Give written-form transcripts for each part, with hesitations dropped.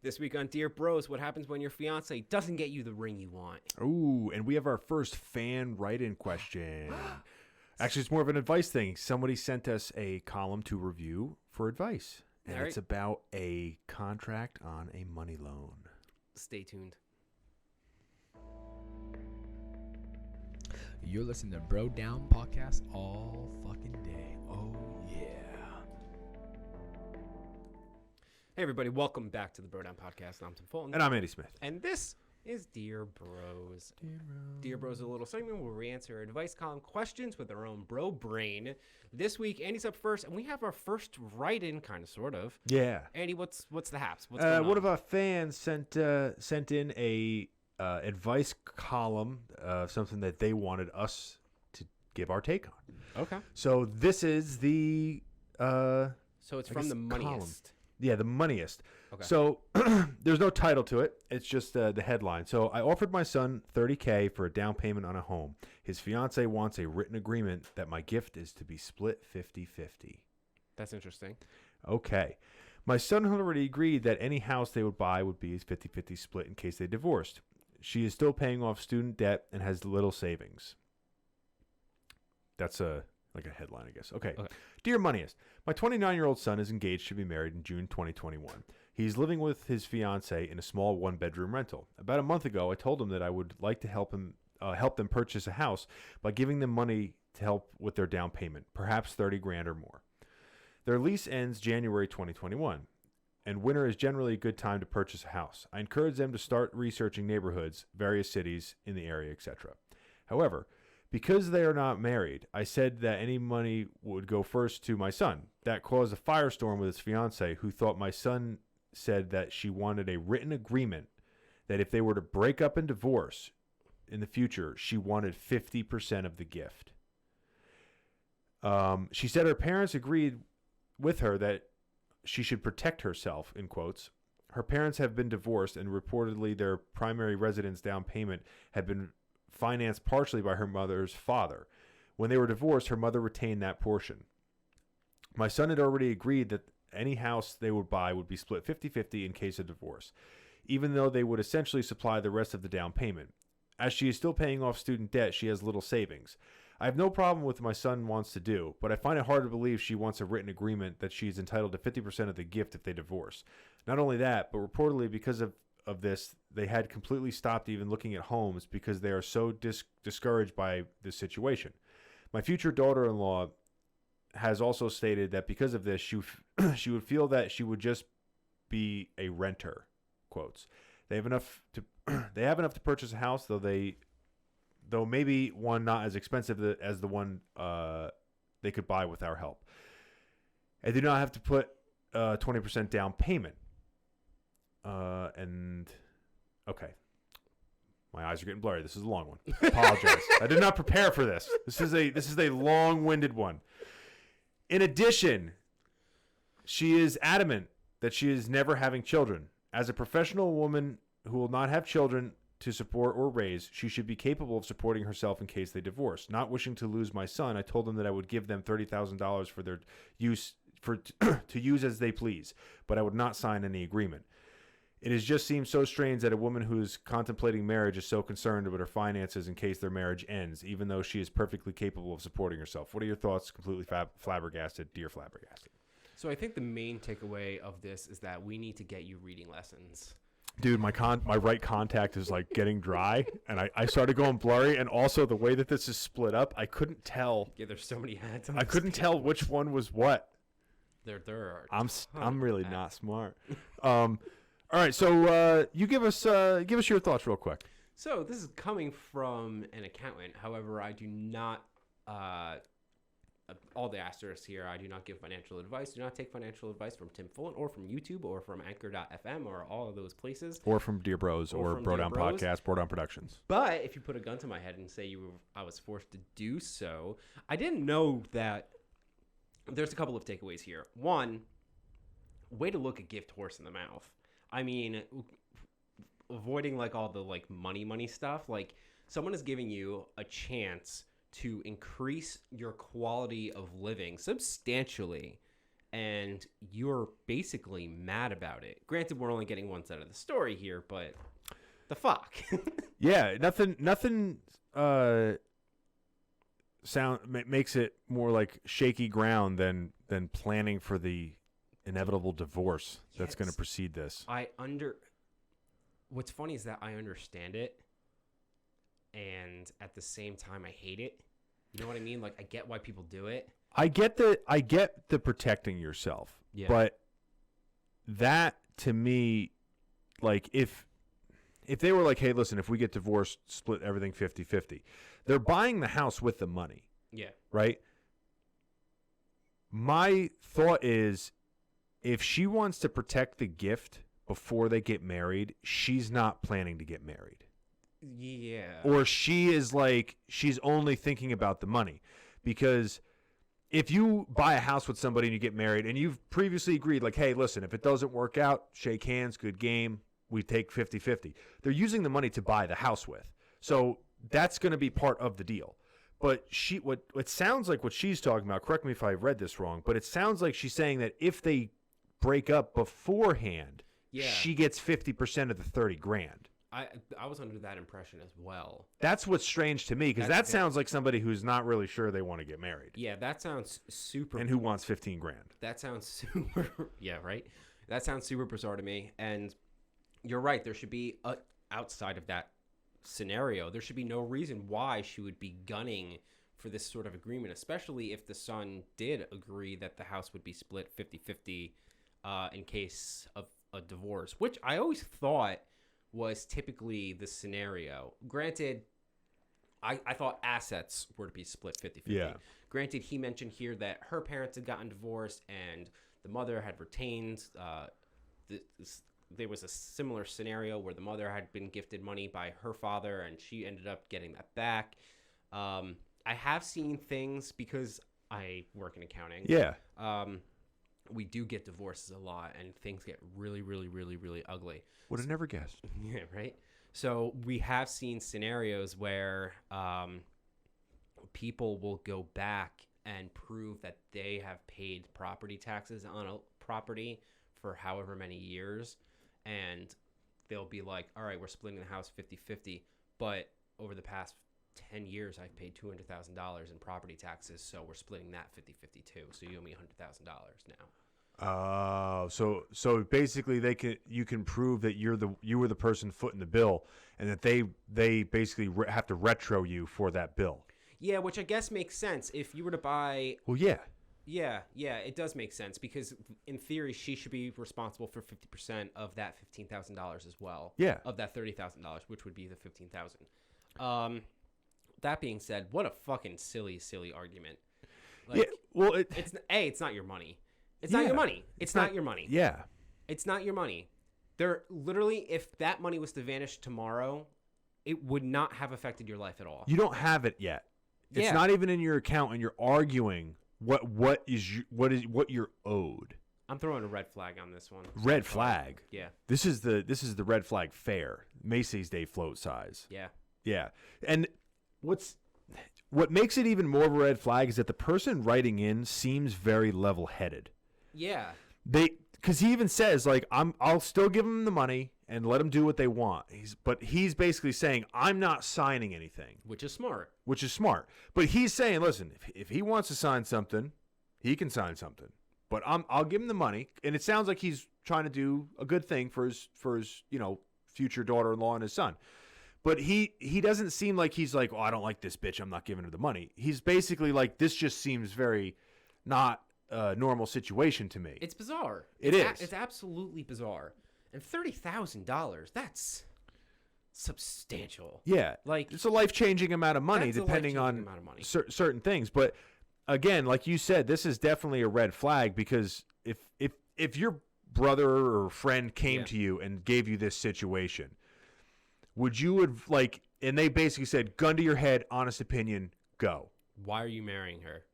This week on Dear Bros, what happens when your fiance doesn't get you the ring you want? Ooh, and we have our first fan write-in question. Actually, it's more of an advice thing. Somebody sent us a column to review for advice, and All right. it's about a contract on a money loan. Stay tuned. You're listening to Bro Down Podcast all fucking day. Oh, yeah. Hey, everybody. Welcome back to the Bro Down Podcast. I'm Tim Fulton. And I'm Andy Smith. And this is Dear Bros. Dear Bros is a little segment where we answer advice column questions with our own bro brain. This week, Andy's up first, and we have our first write-in, kind of, sort of. Yeah. Andy, what's the haps? What's going on? One of our fans sent in a advice column, something that they wanted us to give our take on. Okay. So this is the So it's I from guess the column. moneyest. Yeah, the moneyest. Okay. So there's no title to it. It's just the headline. So I offered my son $30K for a down payment on a home. His fiance wants a written agreement that my gift is to be split 50-50. That's interesting. Okay. My son had already agreed that any house they would buy would be a 50-50 split in case they divorced. She is still paying off student debt and has little savings. That's like a headline, I guess. Okay. Dear Moneyest, my 29-year-old son is engaged to be married in June 2021. He's living with his fiancée in a small one-bedroom rental. About a month ago, I told him that I would like to help them purchase a house by giving them money to help with their down payment, perhaps $30,000 or more. Their lease ends January 2021, and winter is generally a good time to purchase a house. I encourage them to start researching neighborhoods, various cities in the area, etc. However, because they are not married, I said that any money would go first to my son. That caused a firestorm with his fiancée, who thought my son said that she wanted a written agreement that if they were to break up and divorce in the future, she wanted 50% of the gift. She said her parents agreed with her that she should protect herself, in quotes. Her parents have been divorced, and reportedly their primary residence down payment had been financed partially by her mother's father. When they were divorced, her mother retained that portion. My son had already agreed that any house they would buy would be split 50-50 in case of divorce, even though they would essentially supply the rest of the down payment. As she is still paying off student debt, she has little savings. I have no problem with what my son wants to do, but I find it hard to believe she wants a written agreement that she is entitled to 50% of the gift if they divorce. Not only that, but reportedly because of this, they had completely stopped even looking at homes because they are so discouraged by this situation. My future daughter-in-law has also stated that because of this, she would feel that she would just be a renter. Quotes. They have enough to purchase a house, though maybe one not as expensive as the one they could buy with our help. I do not have to put 20% down payment. Okay. My eyes are getting blurry. This is a long one. Apologize. I did not prepare for this. This is a long-winded one. In addition, she is adamant that she is never having children. As a professional woman who will not have children to support or raise, she should be capable of supporting herself in case they divorce. Not wishing to lose my son, I told them that I would give them $30,000 for their use to use as they please, but I would not sign any agreement. It has just seemed so strange that a woman who is contemplating marriage is so concerned about her finances in case their marriage ends, even though she is perfectly capable of supporting herself. What are your thoughts? Completely flabbergasted, dear flabbergasted. So I think the main takeaway of this is that we need to get you reading lessons. Dude, my right contact is like getting dry, and I started going blurry, and also the way that this is split up, I couldn't tell. Yeah, there's so many ads. I couldn't tell which one was what. There are. I'm really not smart. All right, so you give us your thoughts real quick. So this is coming from an accountant. However, I do not, all the asterisks here, I do not give financial advice. Do not take financial advice from Tim Fulton or from YouTube or from Anchor.fm or all of those places. Or from Dear Bros or from Bro Dear Down Bros. Podcast, Bro Down Productions. But if you put a gun to my head and say I was forced to do so, I didn't know that. There's a couple of takeaways here. One, way to look a gift horse in the mouth. I mean, avoiding like all the like money stuff. Like someone is giving you a chance to increase your quality of living substantially and you're basically mad about it. Granted, we're only getting one side of the story here, but the fuck. Yeah, nothing makes it more like shaky ground than planning for the inevitable divorce that's going to precede this. What's funny is that I understand it, and at the same time I hate it. You know what I mean? Like, I get why people do it. I get the protecting yourself. Yeah. But that, to me, like, if they were like, hey, listen, if we get divorced, split everything 50-50. They're buying the house with the money. Yeah. Right? My thought is, if she wants to protect the gift before they get married, she's not planning to get married. Yeah. Or she is like, she's only thinking about the money. Because if you buy a house with somebody and you get married and you've previously agreed, like, hey, listen, if it doesn't work out, shake hands, good game, we take 50-50. They're using the money to buy the house with. So that's going to be part of the deal. But what sounds like what she's talking about, correct me if I read this wrong, but it sounds like she's saying that if they break up beforehand, she gets 50% of the $30,000. I was under that impression as well. That's what's strange to me, because that sounds like somebody who's not really sure they want to get married. Yeah, that sounds super. And who wants $15,000? That sounds super. Yeah, right. That sounds super bizarre to me. And you're right. There should be outside of that scenario, there should be no reason why she would be gunning for this sort of agreement, especially if the son did agree that the house would be split 50-50 in case of a divorce, which I always thought was typically the scenario. Granted, I thought assets were to be split 50-50. Yeah. Granted, he mentioned here that her parents had gotten divorced and the mother had retained. There was a similar scenario where the mother had been gifted money by her father and she ended up getting that back. I have seen things because I work in accounting. Yeah. We do get divorces a lot and things get really, really, really, really ugly. Would have never guessed. Yeah, right? So we have seen scenarios where people will go back and prove that they have paid property taxes on a property for however many years. And they'll be like, all right, we're splitting the house 50-50. But over the past 10 years, I've paid $200,000 in property taxes. So we're splitting that 50-50 too. So you owe me $100,000 now. So basically you can prove that you were the person footing the bill, and that they basically have to retro you for that bill. Yeah, which I guess makes sense if you were to buy. Well, yeah. Yeah, it does make sense because in theory she should be responsible for 50% of that $15,000 as well. Yeah. Of that $30,000, which would be the $15,000. That being said, what a fucking silly argument. Like, yeah. Well, it's not your money. It's not your money. It's not your money. Yeah. It's not your money. They're literally, if that money was to vanish tomorrow, it would not have affected your life at all. You don't have it yet. It's not even in your account, and you're arguing what you're owed. I'm throwing a red flag on this one. Red flag. Yeah. This is the red flag fair. Macy's Day float size. Yeah. Yeah. And what makes it even more of a red flag is that the person writing in seems very level-headed. Yeah. Because he even says, like, I'll still give them the money and let them do what they want. But he's basically saying, I'm not signing anything. Which is smart. But he's saying, listen, if he wants to sign something, he can sign something. But I'll give him the money. And it sounds like he's trying to do a good thing for his future daughter-in-law and his son. But he doesn't seem like he's like, oh, I don't like this bitch, I'm not giving her the money. He's basically like, this just seems very not a normal situation to me. It's bizarre. It's absolutely bizarre. And $30,000, that's substantial. Yeah. Like, it's a life-changing amount of money depending on certain things. But again, like you said, this is definitely a red flag, because if your brother or friend came to you and gave you this situation, would you have, like, and they basically said, gun to your head, honest opinion, go. Why are you marrying her?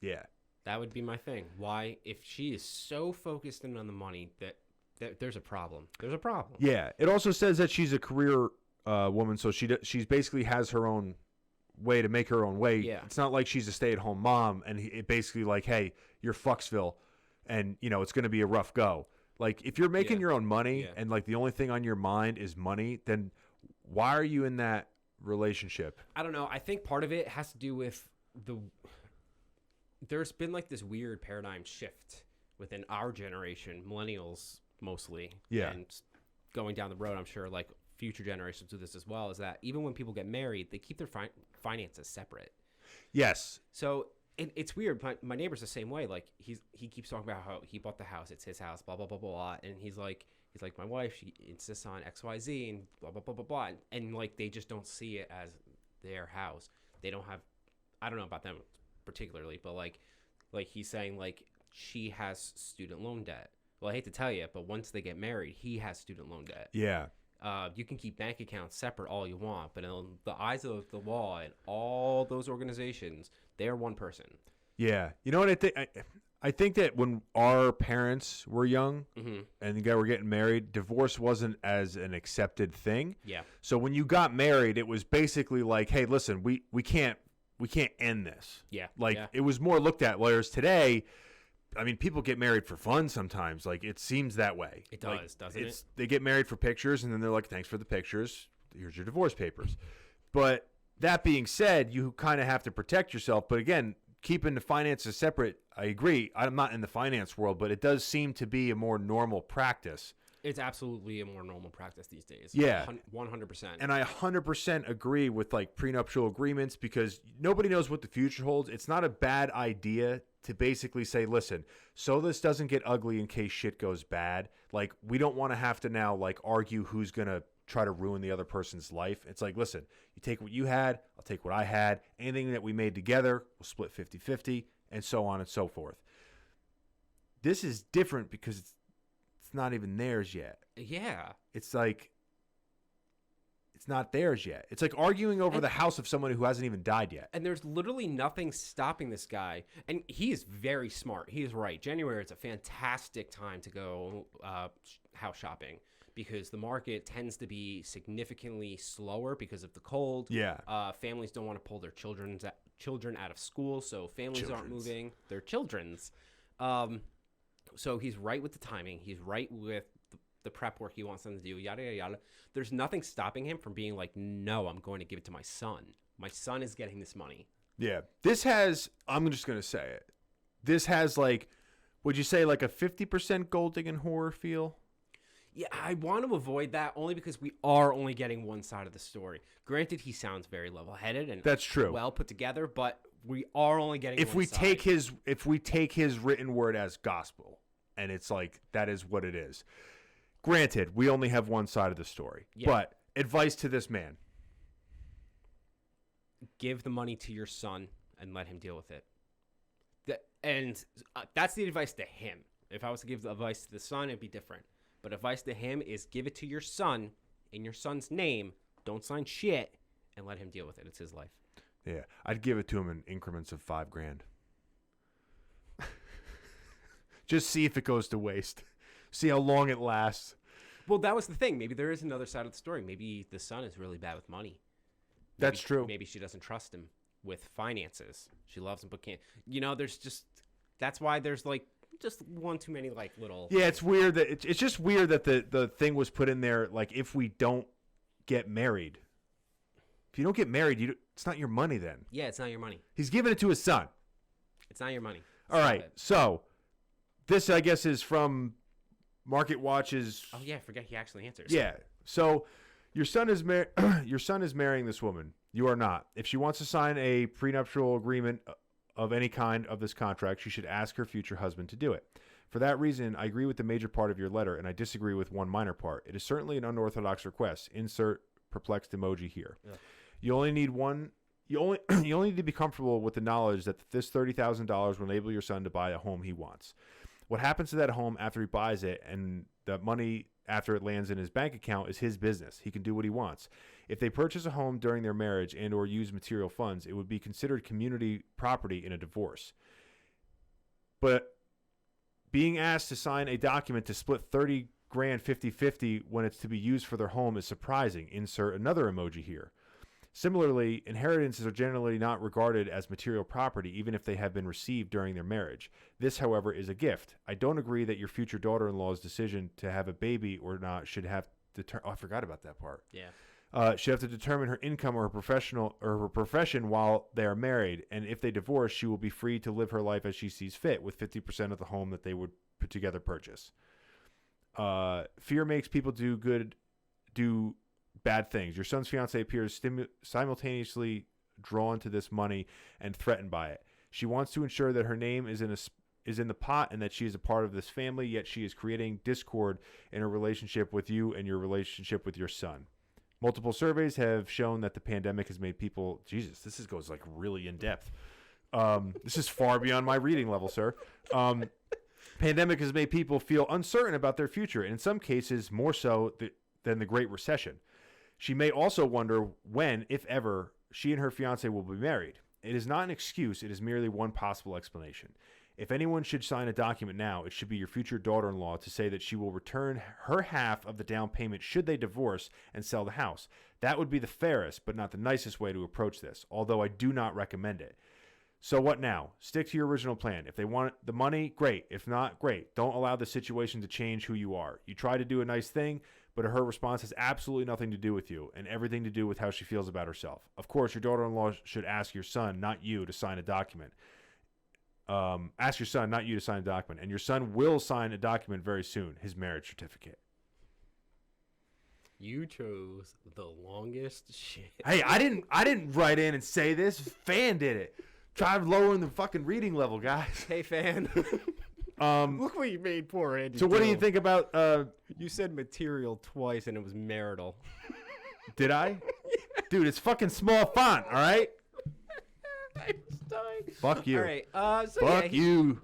Yeah. That would be my thing. Why, if she is so focused in on the money, that there's a problem. There's a problem. Yeah. It also says that she's a career woman, so she's basically has her own way to make her own way. Yeah. It's not like she's a stay-at-home mom, and it basically like, hey, you're Fucksville. and it's going to be a rough go. Like if you're making your own money and like the only thing on your mind is money, then why are you in that relationship? I don't know. I think part of it has to do with there's been like this weird paradigm shift within our generation, millennials mostly. Yeah. And going down the road, I'm sure like future generations do this as well, is that even when people get married, they keep their finances separate. Yes. So it's weird. My neighbor's the same way. Like he keeps talking about how he bought the house. It's his house, blah, blah, blah, blah, blah. And he's like, my wife, she insists on X, Y, Z and blah, blah, blah, blah, blah. And like, they just don't see it as their house. They don't have, I don't know about them particularly, but like he's saying like she has student loan debt. Well, I hate to tell you, but once they get married, he has student loan debt. Yeah. You can keep bank accounts separate all you want, but in the eyes of the law and all those organizations, they're one person. Yeah. You know what I think? I think that when our parents were young and they were getting married, divorce wasn't as an accepted thing. Yeah. So when you got married, it was basically like, hey, listen, we can't end this. Yeah. Like yeah. it was more looked at. Whereas today, I mean, people get married for fun sometimes. Like it seems that way. It does, doesn't it? They get married for pictures, and then they're like, thanks for the pictures. Here's your divorce papers. But that being said, you kind of have to protect yourself. But again, keeping the finances separate, I agree. I'm not in the finance world, but it does seem to be a more normal practice. It's absolutely a more normal practice these days. Yeah. 100%. And I 100% agree with like prenuptial agreements because nobody knows what the future holds. It's not a bad idea to basically say, listen, so this doesn't get ugly in case shit goes bad. Like we don't want to have to now like argue who's going to try to ruin the other person's life. It's like, listen, you take what you had, I'll take what I had. Anything that we made together, we'll split 50-50 and so on and so forth. This is different because it's not even theirs yet. Yeah. It's like, it's not theirs yet. It's like arguing over the house of someone who hasn't even died yet. And there's literally nothing stopping this guy. And he is very smart. He is right. January is a fantastic time to go house shopping because the market tends to be significantly slower because of the cold. Yeah. Families don't want to pull their children out of school, so families aren't moving. They're children's. So he's right with the timing. He's right with the prep work he wants them to do, yada, yada, yada. There's nothing stopping him from being like, no, I'm going to give it to my son. My son is getting this money. Yeah. This has, I'm just going to say it. This has like, would you say like a 50% gold digging horror feel? Yeah, I want to avoid that only because we are only getting one side of the story. Granted, he sounds very level-headed and that's true, well put together, but we are only getting if one we side. if we take his written word as gospel, and it's like that is what it is. Granted, we only have one side of the story, but advice to this man: give the money to your son and let him deal with it. That's the advice to him. If I was to give the advice to the son, it'd be different. But advice to him is give it to your son in your son's name. Don't sign shit and let him deal with it. It's his life. Yeah, I'd give it to him in increments of $5,000. Just see if it goes to waste. See how long it lasts. Well, that was the thing. Maybe there is another side of the story. Maybe the son is really bad with money. That's true. Maybe she doesn't trust him with finances. She loves him but can't. There's just that's why there's like just one too many like little. Yeah, it's weird that it's just weird that the thing was put in there like if we don't get married. If you don't get married, it's not your money then. Yeah, it's not your money. He's giving it to his son. It's not your money. All right. So this, I guess, is from Market Watch's. Oh yeah, I forget he actually answers. Yeah. So your son is your son is marrying this woman. You are not. If she wants to sign a prenuptial agreement of any kind of this contract, she should ask her future husband to do it. For that reason, I agree with the major part of your letter, and I disagree with one minor part. It is certainly an unorthodox request. Insert perplexed emoji here. Yeah. You only need one. You only need to be comfortable with the knowledge that this $30,000 will enable your son to buy a home he wants. What happens to that home after he buys it and the money after it lands in his bank account is his business. He can do what he wants. If they purchase a home during their marriage and or use material funds, it would be considered community property in a divorce. But being asked to sign a document to split $30,000 50-50 when it's to be used for their home is surprising. Insert another emoji here. Similarly, inheritances are generally not regarded as material property, even if they have been received during their marriage. This, however, is a gift. I don't agree that your future daughter-in-law's decision to have a baby or not should have oh, I forgot about that part. Yeah. Should have to determine her income or her profession while they are married, and if they divorce, she will be free to live her life as she sees fit, with 50% of the home that they would put together purchase. Fear makes people do bad things. Your son's fiancé appears simultaneously drawn to this money and threatened by it. She wants to ensure that her name is in the pot and that she is a part of this family, yet she is creating discord in her relationship with you and your relationship with your son. Multiple surveys have shown that the pandemic has made people... Jesus, this goes like really in depth. This is far beyond my reading level, sir. Pandemic has made people feel uncertain about their future, and in some cases more so than the Great Recession. She may also wonder when, if ever, she and her fiancé will be married. It is not an excuse. It is merely one possible explanation. If anyone should sign a document now, it should be your future daughter-in-law to say that she will return her half of the down payment should they divorce and sell the house. That would be the fairest, but not the nicest way to approach this, although I do not recommend it. So what now? Stick to your original plan. If they want the money, great. If not, great. Don't allow the situation to change who you are. You try to do a nice thing, but her response has absolutely nothing to do with you and everything to do with how she feels about herself. Of course, your daughter-in-law should ask your son, not you, to sign a document. Ask your son, not you, to sign a document, and your son will sign a document very soon, his marriage certificate. You chose the longest shit. Hey, I didn't write in and say this. Fan did it. Try lowering the fucking reading level, guys. Hey, fan. Look what you made poor Andy. So what do you think about... You said material twice, and it was marital. Did I? Dude, it's fucking small font, all right? I was dying. Fuck you. All right. Fuck you.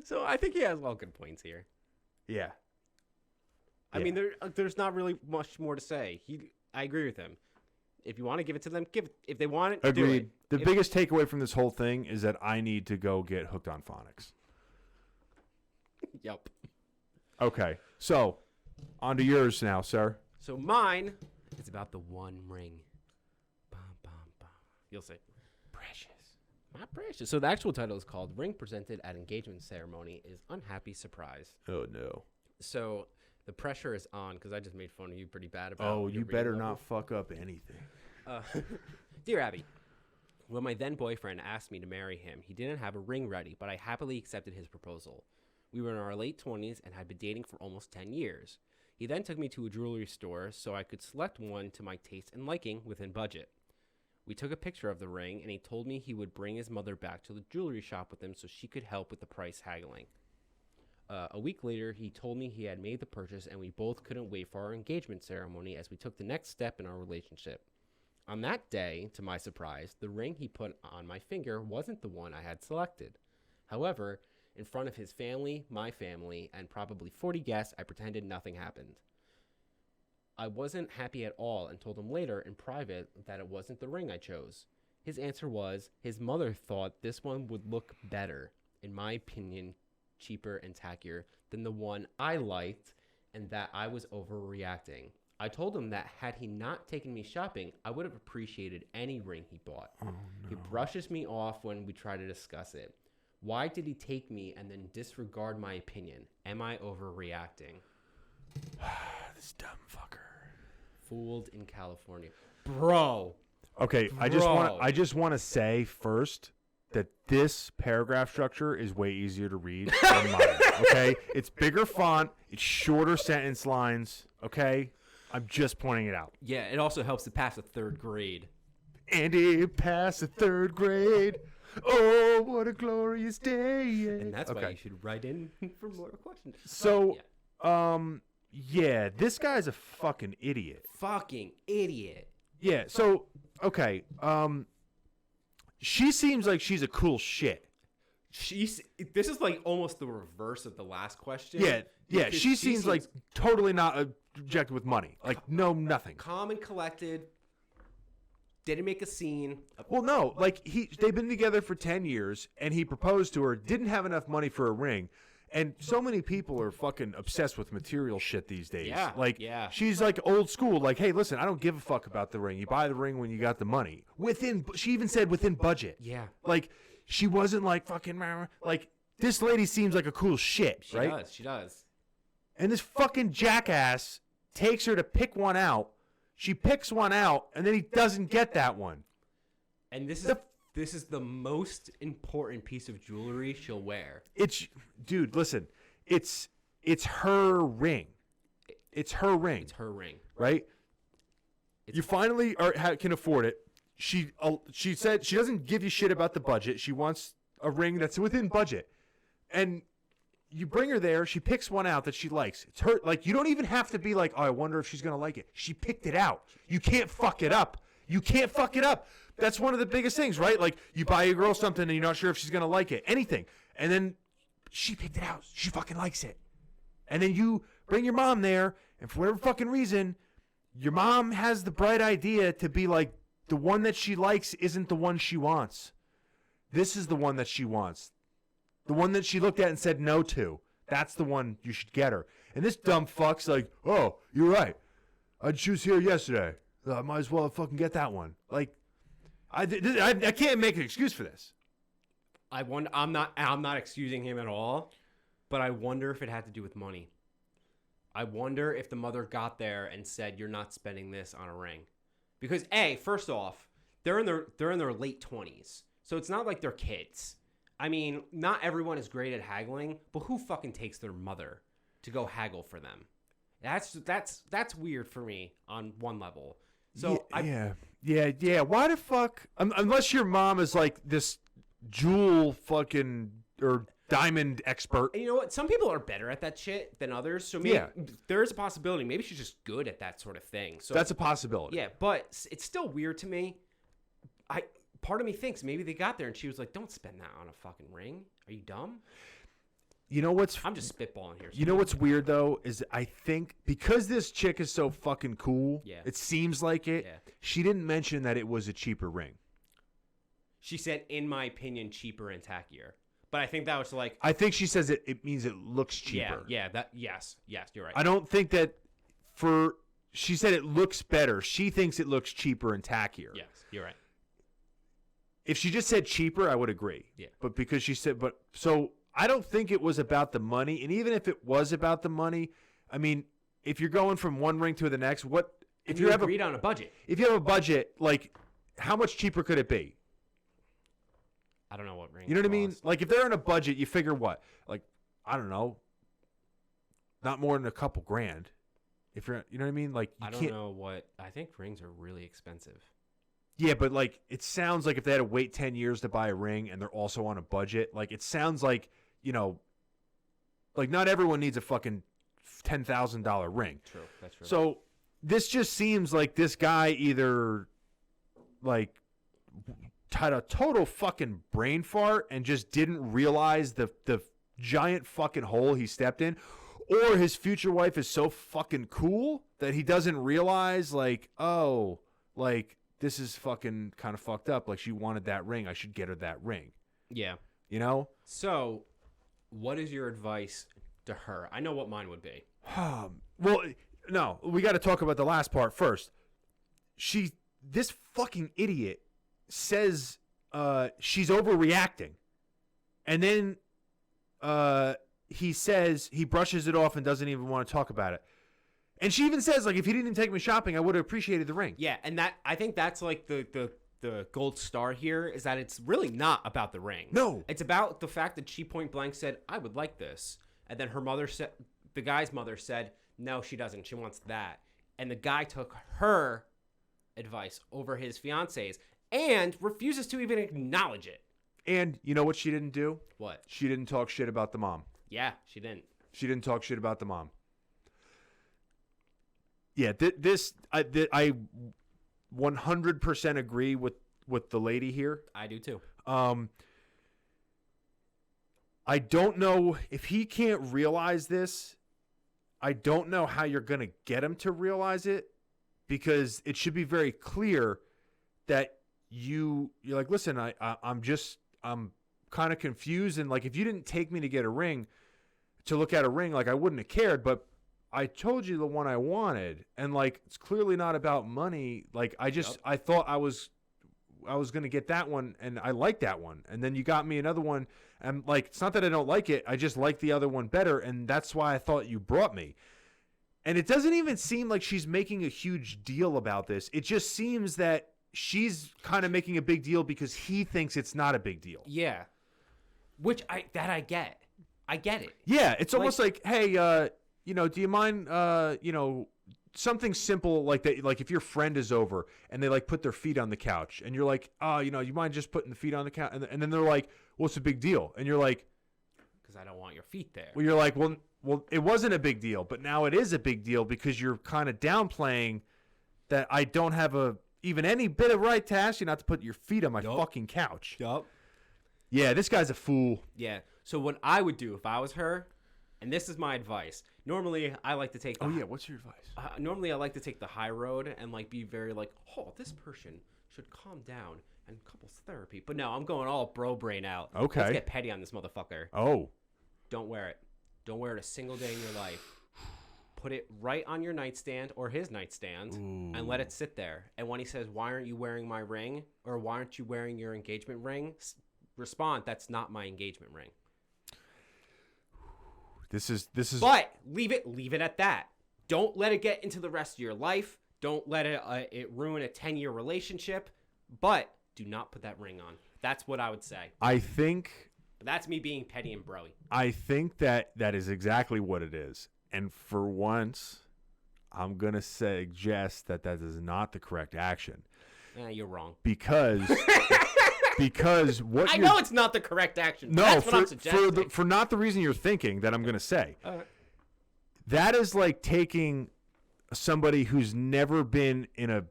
So I think he has well good points here. Yeah. I mean, there's not really much more to say. I agree with him. If you want to give it to them, give it. If they want it, agreed. Do it. The biggest takeaway from this whole thing is that I need to go get hooked on phonics. Yep. Okay. So, on to yours now, sir. So mine is about the one ring. Bum, bum, bum. You'll see. Precious. My precious. So the actual title is called Ring Presented at Engagement Ceremony is Unhappy Surprise. Oh, no. So the pressure is on because I just made fun of you pretty bad about Oh, your you better reading not fuck up anything. Dear Abby, when my then boyfriend asked me to marry him, he didn't have a ring ready, but I happily accepted his proposal. We were in our late 20s and had been dating for almost 10 years. He then took me to a jewelry store so I could select one to my taste and liking within budget. We took a picture of the ring, and he told me he would bring his mother back to the jewelry shop with him so she could help with the price haggling. A week later, he told me he had made the purchase, and we both couldn't wait for our engagement ceremony as we took the next step in our relationship. On that day, to my surprise, the ring he put on my finger wasn't the one I had selected. However, in front of his family, my family, and probably 40 guests, I pretended nothing happened. I wasn't happy at all and told him later in private that it wasn't the ring I chose. His answer was his mother thought this one would look better, in my opinion, cheaper and tackier than the one I liked, and that I was overreacting. I told him that had he not taken me shopping, I would have appreciated any ring he bought. Oh, no. He brushes me off when we try to discuss it. Why did he take me and then disregard my opinion? Am I overreacting? This dumb fucker. Fooled in California. Bro. Okay, Bro. I just want to say first that this paragraph structure is way easier to read than mine. Okay? It's bigger font, it's shorter sentence lines, okay? I'm just pointing it out. Yeah, it also helps to pass a third grade. Andy passed the third grade. Oh, what a glorious day. And that's why Okay. you should write in for more questions. So, yeah. Yeah, this guy's a fucking idiot. Fucking idiot. Yeah, so, okay, she seems like she's a cool shit. This is like almost the reverse of the last question. Yeah, because she seems like totally not objected with money. Like, no, nothing. calm and collected. Didn't make a scene. Well, no, like, they've been together for 10 years, and he proposed to her, didn't have enough money for a ring, And so many people are fucking obsessed with material shit these days. Yeah, Like, yeah. she's like old school. Like, hey, listen, I don't give a fuck about the ring. You buy the ring when you got the money. She even said within budget. Yeah. Like, she wasn't like fucking, like, this lady seems like a cool shit, She right? She does. And this fucking jackass takes her to pick one out. She picks one out, and then he doesn't get that one. And this is the most important piece of jewelry she'll wear. Dude, listen, it's her ring. It's her ring. It's her ring, right? You finally can afford it. She said she doesn't give you shit about the budget. She wants a ring that's within budget, and you bring her there. She picks one out that she likes. It's her. Like, you don't even have to be like, oh, I wonder if she's gonna like it. She picked it out. You can't fuck it up. You can't fuck it up. That's one of the biggest things, right? Like, you buy a girl something and you're not sure if she's gonna like it. Anything, and then she picked it out. She fucking likes it, and then you bring your mom there, and for whatever fucking reason, your mom has the bright idea to be like, the one that she likes isn't the one she wants. This is the one that she wants. The one that she looked at and said no to. That's the one you should get her. And this dumb fuck's like, oh, you're right. I'd choose here yesterday. I might as well fucking get that one. Like, I can't make an excuse for this. I'm not excusing him at all, but I wonder if it had to do with money. I wonder if the mother got there and said, "You're not spending this on a ring," because first off, they're in their late 20s, so it's not like they're kids. I mean, not everyone is great at haggling, but who fucking takes their mother to go haggle for them? That's weird for me on one level. So yeah. Why the fuck? Unless your mom is like this jewel fucking or diamond expert. And you know what? Some people are better at that shit than others. So maybe there is a possibility. Maybe she's just good at that sort of thing. So that's a possibility. Yeah, but it's still weird to me. Part of me thinks maybe they got there and she was like, "Don't spend that on a fucking ring. Are you dumb?" You know what's? I'm just spitballing here. You know what's weird though is I think because this chick is so fucking cool. Yeah. It seems like it. Yeah. She didn't mention that it was a cheaper ring. She said, "In my opinion, cheaper and tackier." But I think that was like. I think she says it means it looks cheaper. Yeah. Yes, you're right. I don't think that she said it looks better. She thinks it looks cheaper and tackier. Yes, you're right. If she just said cheaper, I would agree. Yeah. But because she said, so I don't think it was about the money. And even if it was about the money, I mean, if you're going from one ring to the next, if you have agreed on a budget? If you have a budget, like, how much cheaper could it be? I don't know what ring. You know what I mean? Like, if they're in a budget, you figure what? Like, I don't know, not more than a couple grand. If you're, you know what I mean? Like, I don't know what. I think rings are really expensive. Yeah, but like it sounds like if they had to wait 10 years to buy a ring and they're also on a budget, like it sounds like, like not everyone needs a fucking $10,000 ring. True, that's true. So this just seems like this guy either like had a total fucking brain fart and just didn't realize the giant fucking hole he stepped in, or his future wife is so fucking cool that he doesn't realize like, oh, like this is fucking kind of fucked up. Like, she wanted that ring. I should get her that ring. Yeah. You know? So, what is your advice to her? I know what mine would be. Well, no. We got to talk about the last part first. This fucking idiot says she's overreacting. And then he brushes it off and doesn't even want to talk about it. And she even says, like, if he didn't take me shopping, I would have appreciated the ring. Yeah, and I think that's like the gold star here is that it's really not about the ring. No. It's about the fact that she point blank said, "I would like this." And then her mother said, the guy's mother said, "No, she doesn't. She wants that." And the guy took her advice over his fiance's and refuses to even acknowledge it. And you know what she didn't do? What? She didn't talk shit about the mom. Yeah, she didn't. She didn't talk shit about the mom. Yeah, I 100% agree with the lady here. I do too. I don't know if he can't realize this. I don't know how you're going to get him to realize it, because it should be very clear that you're like, listen, I'm kind of confused, and like if you didn't take me to get a ring, to look at a ring, like I wouldn't have cared, but I told you the one I wanted, and like it's clearly not about money. Like I thought I was gonna get that one, and I like that one, and then you got me another one, and like it's not that I don't like it, I just like the other one better, and that's why I thought you brought me. And it doesn't even seem like she's making a huge deal about this. It just seems that she's kind of making a big deal because he thinks it's not a big deal. Yeah. Which I get. I get it. Yeah, it's almost like, hey, do you mind, something simple like that, like if your friend is over and they like put their feet on the couch and you're like, oh, you mind just putting the feet on the couch? And then they're like, what's the big deal? And you're like, because I don't want your feet there. Well, you're like, well, it wasn't a big deal, but now it is a big deal because you're kind of downplaying that I don't have even any bit of right to ask you not to put your feet on my fucking couch. Yup. Yeah, this guy's a fool. Yeah. So what I would do if I was her, and this is my advice. Normally, I like to take. What's your advice? Normally, I like to take the high road and like be very like, oh, this person should calm down and couples therapy. But no, I'm going all bro brain out. Okay. Let's get petty on this motherfucker. Oh. Don't wear it. Don't wear it a single day in your life. Put it right on your nightstand or his nightstand and let it sit there. And when he says, why aren't you wearing my ring? Or why aren't you wearing your engagement ring? Respond, that's not my engagement ring. This is. But leave it at that. Don't let it get into the rest of your life. Don't let it ruin a 10-year relationship. But do not put that ring on. That's what I would say. I think. But that's me being petty and broy. I think that is exactly what it is. And for once, I'm going to suggest that is not the correct action. You're wrong. Because what I know it's not the correct action. No, that's what I'm suggesting. For not the reason you're thinking that I'm going to say. That is like taking somebody who's never been in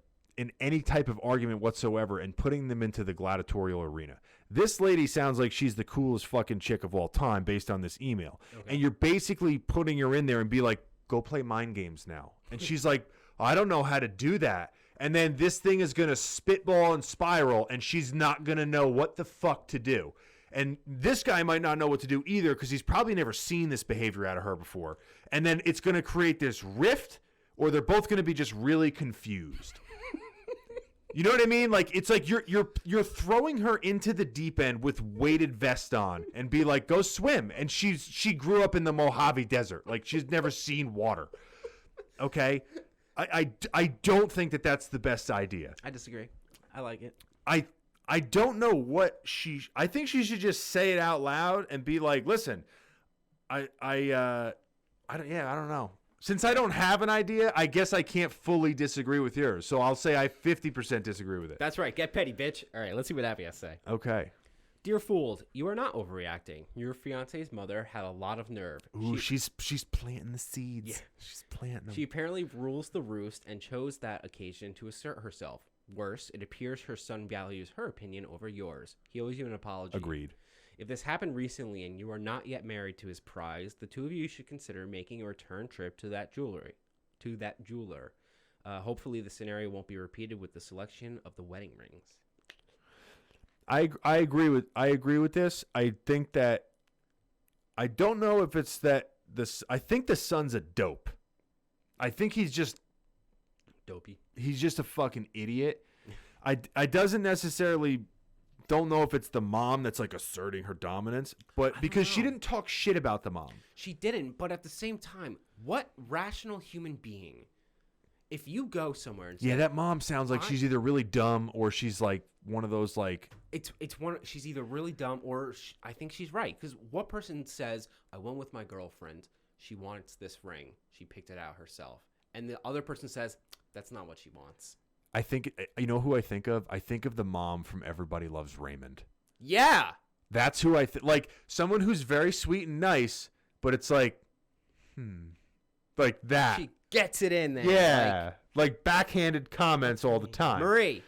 any type of argument whatsoever and putting them into the gladiatorial arena. This lady sounds like she's the coolest fucking chick of all time based on this email. Okay. And you're basically putting her in there and be like, go play mind games now. And she's like, I don't know how to do that. And then this thing is going to spitball and spiral, and she's not going to know what the fuck to do. And this guy might not know what to do either because he's probably never seen this behavior out of her before. And then it's going to create this rift, or they're both going to be just really confused. You know what I mean? Like it's like you're throwing her into the deep end with weighted vest on and be like, go swim. And she grew up in the Mojave Desert. Like she's never seen water. Okay? I don't think that's the best idea. I disagree. I like it. I don't know what I think she should just say it out loud and be like, listen, I don't know. Since I don't have an idea, I guess I can't fully disagree with yours. So I'll say I 50% disagree with it. That's right. Get petty, bitch. All right, let's see what Abby has to say. Okay. Dear fools, you are not overreacting. Your fiance's mother had a lot of nerve. Ooh, she's planting the seeds. Yeah. She's planting them. She apparently rules the roost and chose that occasion to assert herself. Worse, it appears her son values her opinion over yours. He owes you an apology. Agreed. If this happened recently and you are not yet married to his prize, the two of you should consider making a return trip to that jeweler. Hopefully the scenario won't be repeated with the selection of the wedding rings. I agree with this. I think that I don't know if it's that this. I think the son's a dope. I think he's just dopey. He's just a fucking idiot. I doesn't necessarily don't know if it's the mom that's like asserting her dominance, but because she didn't talk shit about the mom. She didn't, but at the same time, what rational human being, if you go somewhere and say, yeah, that mom sounds like she's either really dumb or she's like one of those like she's either really dumb or I think she's right, because what person says, I went with my girlfriend, she wants this ring, she picked it out herself, and the other person says that's not what she wants. I think, you know who I think of? I think of the mom from Everybody Loves Raymond. Yeah. That's who I think. Like, someone who's very sweet and nice, but it's like, like that. She gets it in there. Yeah. Like backhanded comments all the time. Marie.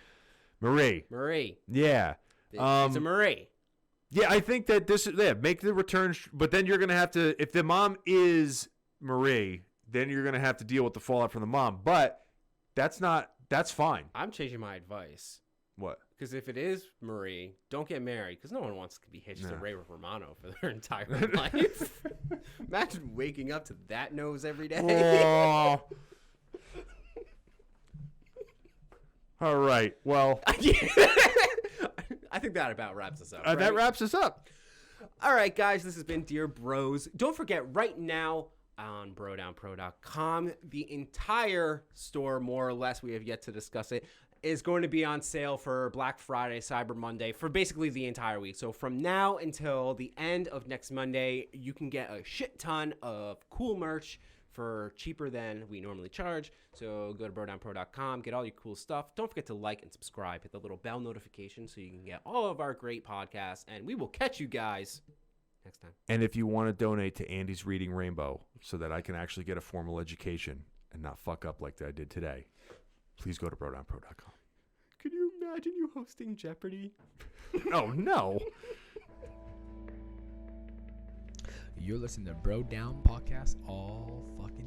Yeah. It's a Marie. Yeah, I think that make the return, but then you're going to have to, if the mom is Marie, then you're going to have to deal with the fallout from the mom. But that's fine. I'm changing my advice. What? Because if it is Marie, don't get married. Because no one wants to be hitched to Nah. Ray Romano for their entire life. Imagine waking up to that nose every day. Oh. All right. Well, I think that about wraps us up. that right? wraps us up. All right, guys, this has been Dear Bros. Don't forget, right now on brodownpro.com, the entire store, more or less, we have yet to discuss it, is going to be on sale for Black Friday, Cyber Monday, for basically the entire week. So from now until the end of next Monday, you can get a shit ton of cool merch for cheaper than we normally charge. So go to brodownpro.com, get all your cool stuff. Don't forget to like and subscribe. Hit the little bell notification so you can get all of our great podcasts. And we will catch you guys next time. And if you want to donate to Andy's Reading Rainbow so that I can actually get a formal education and not fuck up like I did today, please go to brodownpro.com. Could you imagine you hosting Jeopardy? Oh, no. You're listening to Bro Down Podcast all fucking